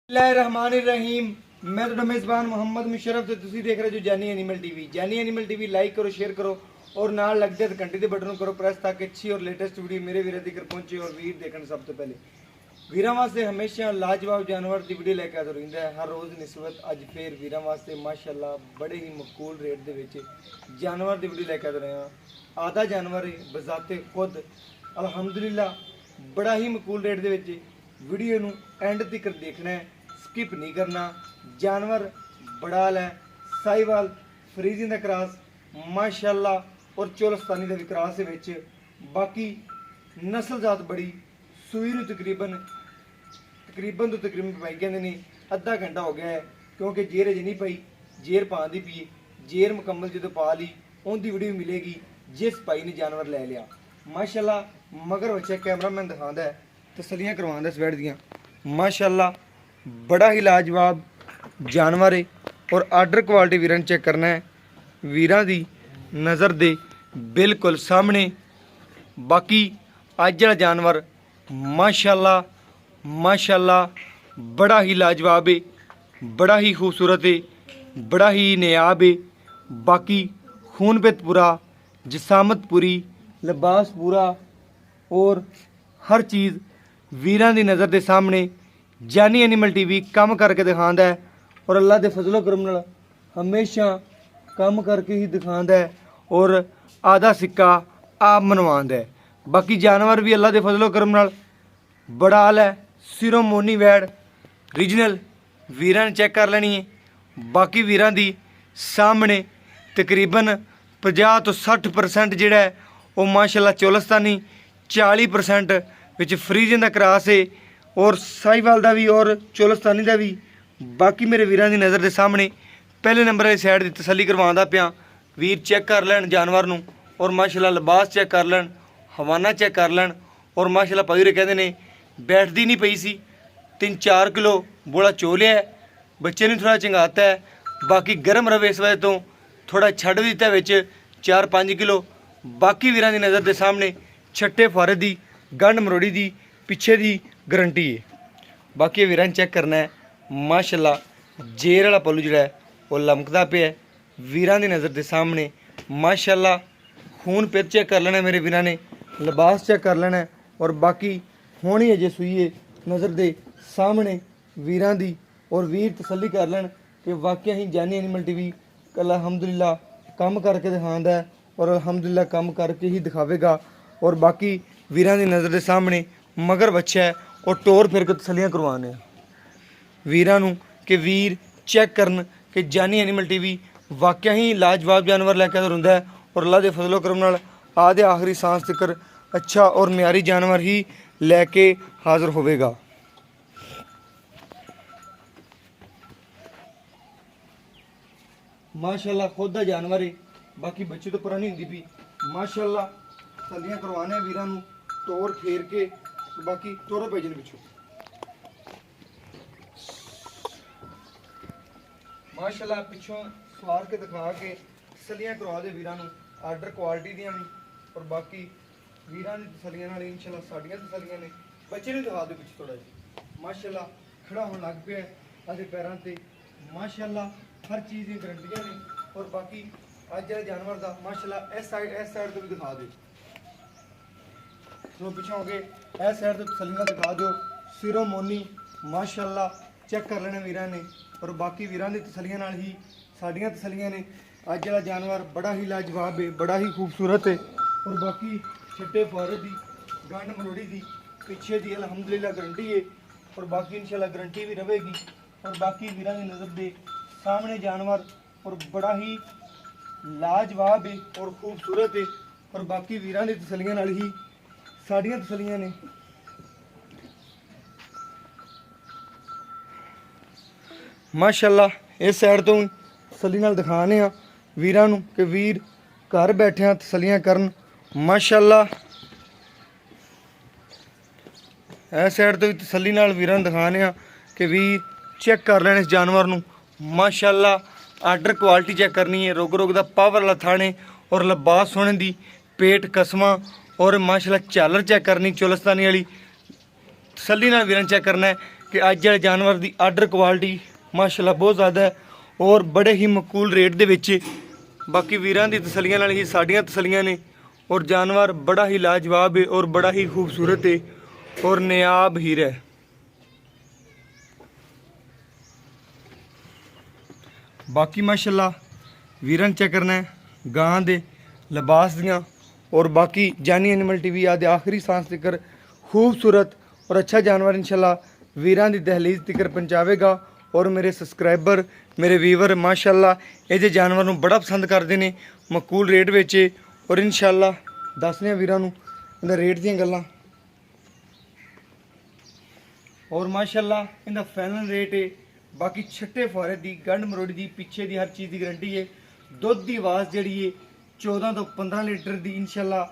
बिस्मिल्लाहिर्रहमानिर्रहीम। मैं तो मेज़बान मोहम्मद मुशरफ ते तुसी देख रहे जो जानी एनिमल टीवी। जानी एनिमल टीवी लाइक करो, शेयर करो और नाल लग जाए घंटी के बटन करो प्रेस ताकि अच्छी और लेटेस्ट वीडियो मेरे वीर तक पहुंचे और वीर देखने सब तो पहले। वीरां वास्ते हमेशा लाजवाब जानवर की वीडियो लेके आता रहिंदा है हर रोज़ निस्बत। अज फिर वीरां वास्ते माशाअल्लाह बड़े ही मकबूल रेट दे विच जानवर की वीडियो लेके आ रहे हैं। आधा जानवर है बजाते खुद अल्हम्दुलिल्लाह बड़ा ही मकबूल रेट दे विच। वीडियो नूं एंड तक देखना है, स्किप नहीं करना। जानवर बड़ाल है, साहिवाल फ्रीजिंग का क्रॉस माशाअल्लाह और चोलस्तानी का भी क्रॉस है विच। बाकी नस्ल जात बड़ी सूई नूं तकरीबन तो तकरीबन पाई कहते नहीं अद्धा घंटा हो गया है क्योंकि जेर अजे नहीं पई, जेर पा दी पी। जेर मुकम्मल जो पा ली उनकी वीडियो मिलेगी जिस भाई ने जानवर ले लिया। माशाअल्लाह मगर बच्चा कैमरामैन दिखाता है तसलियाँ करवाता इस बैठ दियाँ। माशाअल्लाह बड़ा ही लाजवाब जानवर है और आर्डर क्वालिटी वीरां चेक करना है। वीरां दी नज़र दे बिल्कुल सामने। बाकी अज वाला जानवर माशाअल्लाह बड़ा ही लाजवाब है, बड़ा ही खूबसूरत है, बड़ा ही नायाब है। बाकी खून पेत पूरा, जिसामत पूरी, लिबास पूरा और हर चीज़ वीरां दी नज़र के सामने जानी एनिमल टीवी काम करके दिखाता है और अल्लाह के फजलो करम नाल हमेशा काम करके ही दिखाता है और आधा सिक्का आप मनवाता है। बाकी जानवर भी अल्लाह के फजलो करम नाल बड़ा हाल है। सिरों मोनी वैड रीजनल वीरां ने चेक कर लेनी है। बाकी वीरां दी सामने तकरीबन 50 तो 60% जिहड़ा है वो माशाअल्लाह चोलस्तानी, 40% विच फ्रीजन का क्रॉस है और साहिवाल का भी और चोलस्तानी का भी। बाकी मेरे वीरां की नज़र के सामने पहले नंबर वाली साइड की तसली करवाता पिया। वीर चेक कर लैन जानवर नूं और माशाअल्लाह लिबास चेक कर लैन, हवाना चेक कर लैन और माशाअल्लाह भाई कहते हैं बैठती नहीं पई सी, 3-4 किलो बोला चो लिया है। बच्चे ने थोड़ा चंगाता है, बाकी गर्म रवे इस वजह तो थोड़ा छड़ दिता विच 4-5 किलो। बाकी वीरां की नज़र के सामने छट्टे फारे की गंढ मरोड़ी की पिछे की गारंटी है। बाकी वीरां चेक करना है माशाअल्लाह जेर वाला पल्लू जोड़ा है वो लमकदा पे है वीरां की नज़र के सामने। माशाअल्लाह खून पेट चेक कर लेना मेरे वीरां ने, लिबास चेक कर लेना और बाकी होनी अजे सूई है नज़र के सामने वीरां दी। और वीर तसली कर लैन कि वाकई ही जानी एनिमल टीवी अल्हम्दुलिल्लाह काम करके दिखाता है और अल्हम्दुलिल्लाह काम करके ही दिखावेगा। और बाकी वीरां की नज़र के सामने मगर बच्चा है और टोर फिर के तसलियाँ करवाने वीरां नूं कि वीर चेक करन कि जानी एनिमल टीवी वाकई ही लाजवाब जानवर लैके आंदा है और अल्लाह के फजलो करम नाल आधे आखिरी सांस तक अच्छा और म्यारी जानवर ही लैके हाज़र होवेगा। माशाअल्लाह खुद का जानवर है, बाकी बच्चे तो पुरानी होंगी भी। माशाअल्लाह तसलियाँ करवाने वीरां नूं तोड़ फेर के बाकी तोड़ो भेजन पिछू। माशाअल्लाह पिछों सवार के दिखा के तसलियाँ करवा दे वीरां नूं आर्डर क्वालिटी दियां भी और बाकी वीरां दी तसलियां नाल इंशाअल्लाह साडियां तसलियां ने। बच्चे ने दिखा दो पिछे थोड़ा जी। माशाअल्लाह खड़ा होने लग पे आधे पैरों से माशाअल्लाह हर चीज़ की गारंटियां ने। और बाकी अज वाले जानवर का माशाअल्लाह इस साइड तो भी दिखा दो। तो पिछों हो गए इस साइड तो तसलियां दिखा दो। सिरों मोनी माशाअल्लाह चेक कर लेने वीरां ने और बाकी वीरां दी तसलियां नाल ही साडियां तसलियां ने। अज वाला जानवर बड़ा ही लाजवाब है, बड़ा ही खूबसूरत है और बाकी छट्टे फारे की गंढ मरोड़ी की पिछे की अल्हम्दुलिल्लाह गारंटी है और बाकी इंशाअल्लाह गारंटी भी रहेगी। और बाकी वीरां की नज़र के सामने जानवर और बड़ा ही लाजवाब है और खूबसूरत है और बाकी वीरां दी तसलियां नाल ही साडियां तसलियां ने। माशाअल्लाह इस साइड तो तसली नाल दिखाने आ वीरां नूं कि वीर घर बैठे तसलियां करन। माशाअल्लाह इस साइड तो भी तसली नाल वीरां नूं दिखाने आ कि वीर चेक कर लेने इस जानवर नूं। माशाअल्लाह आर्डर क्वालिटी चेक करनी है, रोग रोग दा पावर वाला थाने और लिबास सोने दी, पेट कसमा और माशाअल्लाह झालर चेक करनी चोलस्तानी वाली तसली नाल वीरां चेक करना है कि अज वाले जानवर की आर्डर क्वालिटी माशाल्लाह बहुत ज़्यादा है और बड़े ही मकूल रेट दे विच। बाकी वीरां दी तसलियां नाल ही साडियां तसलियां ने और जानवर बड़ा ही लाजवाब है और बड़ा ही खूबसूरत है और नायाब हीरा है। बाकी माशाल्लाह वीरां चेक करना है गां दे लिबास दियां और बाकी जानी एनिमल टीवी आदि आखिरी सांस तक खूबसूरत और अच्छा जानवर इंशाल्लाह वीरां दी दहलीज तक पहुँचावेगा। और मेरे सब्सक्राइबर मेरे वीवर माशाल्लाह ये जानवर नूं बड़ा पसंद करते हैं, मकूल रेट विच और इंशाल्लाह दसने वीरां नूं इहदा रेट दीयां गल्लां। और माशाल्लाह इहदा फाइनल रेट है। बाकी छट्टे फुआरे की गंढ मरोड़ी की पिछे की हर चीज़ की गारंटी है। दुध की आवाज़ जी है 14 तो 15 लीटर की इंशाल्लाह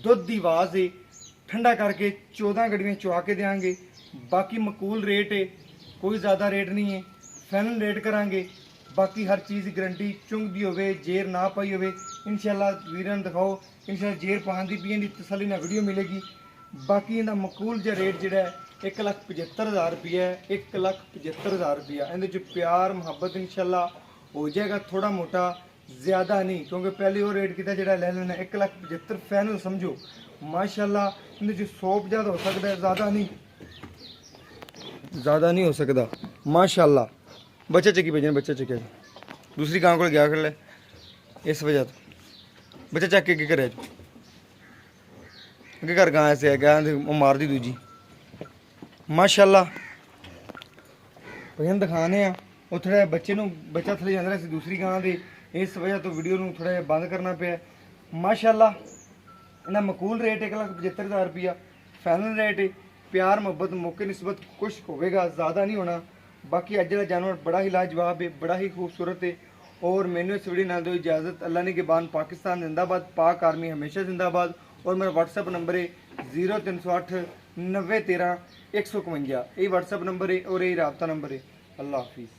दुध की आवाज़ है। ठंडा करके 14 गड्डियां चुआ के देंगे। बाकी मकूल रेट है, कोई ज़्यादा रेट नहीं है, फाइनल रेट करांगे। बाकी हर चीज़ की गारंटी चुंगदी हो जेर ना पाई हो इंशाल्लाह वीरां दिखाओ इंशाल्लाह जेर पाने की पीने की तसली ना वीडियो मिलेगी। बाकी इनका मकूल जो रेट जोड़ा है 1,75,000 रुपया है, 1,75,000 रुपया। इहदे प्यार मुहब्बत इंशाल्लाह हो जाएगा, थोड़ा मोटा ज़्यादा नहीं, क्योंकि पहले वो रेट किया जो ले लेना 1,75,000 फाइनल समझो। माशाल्लाह इहदे 100 हो सकता है, ज़्यादा नहीं हो सकता। माशाल्लाह बच्चा चकी भेजना, बच्चा चकिया दूसरी गां को गया कर ले इस वजह तो बच्चा चक के घर अगे घर गां ऐसे है गां मार दी दूजी। माशाल्लाह भजन दिखाने वो थोड़ा बच्चे बच्चा थले जाता रहा दूसरी गां दे, इस वजह तो वीडियो थोड़ा जिहा बंद करना पिया। माशाल्लाह इन्ना मकूल रेट 1,75,000 रुपया फाइनल रेट है। प्यार मुहब्बत मौके निस्बत कुछ होगा, ज़्यादा नहीं होना। बाकी अज का जानवर बड़ा ही लाजवाब है, बड़ा ही खूबसूरत है। और मैंने इस वीडियो नाल दो इजाज़त। अल्लाह ने के बान पाकिस्तान जिंदाबाद, पाक आर्मी हमेशा जिंदाबाद। और मेरा व्हाट्सअप नंबर है 0308 90 13 151, यही व्हाट्सअप नंबर है और यही रबता नंबर है। अल्लाह हाफिज़।